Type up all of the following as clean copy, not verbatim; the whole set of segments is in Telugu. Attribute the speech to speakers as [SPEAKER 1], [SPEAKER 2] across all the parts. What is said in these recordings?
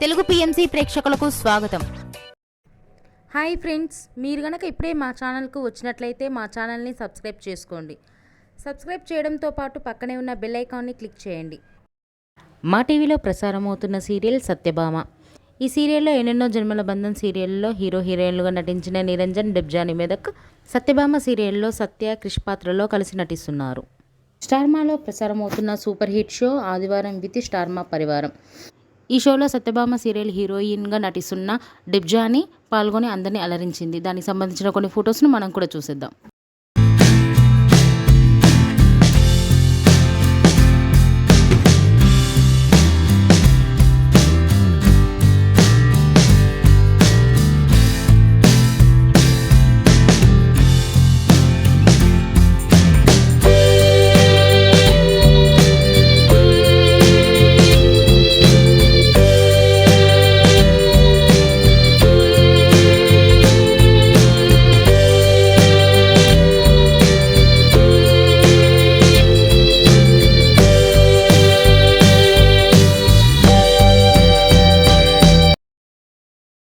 [SPEAKER 1] తెలుగు పిఎంసి ప్రేక్షకులకు స్వాగతం.
[SPEAKER 2] హాయ్ ఫ్రెండ్స్, మీరు గనక ఇప్పుడే మా ఛానల్కు వచ్చినట్లయితే మా ఛానల్ని సబ్స్క్రైబ్ చేసుకోండి. సబ్స్క్రైబ్ చేయడంతో పాటు పక్కనే ఉన్న బెల్ ఐకాన్ని క్లిక్ చేయండి. మా టీవీలో ప్రసారమవుతున్న సీరియల్ సత్యభామ. ఈ సీరియల్లో ఎన్నెన్నో జన్మల బంధం సీరియల్లో హీరో హీరోయిన్లుగా నటించిన నిరంజన్, డెబ్జానీ మెదక్ సత్యభామ సీరియల్లో సత్య, క్రిష్ పాత్రలో కలిసి నటిస్తున్నారు. స్టార్మాలో ప్రసారమవుతున్న సూపర్ హిట్ షో ఆదివారం విత్ స్టార్మా పరివారం. ఈ షోలో సత్యభామ సీరియల్ హీరోయిన్గా నటిస్తున్న డెబ్జానీ పాల్గొని అందరినీ అలరించింది. దానికి సంబంధించిన కొన్ని ఫొటోస్ను మనం కూడా చూసేద్దాం.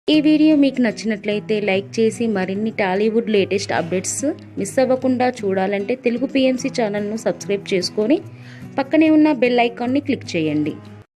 [SPEAKER 2] ఈ వీడియో మీకు నచ్చినట్లయితే లైక్ చేసి మరిన్ని టాలీవుడ్ లేటెస్ట్ అప్డేట్స్ మిస్ అవ్వకుండా చూడాలంటే తెలుగు పిఎంసి ఛానల్ను సబ్స్క్రైబ్ చేసుకొని పక్కనే ఉన్న బెల్ ఐకాన్ని క్లిక్ చేయండి.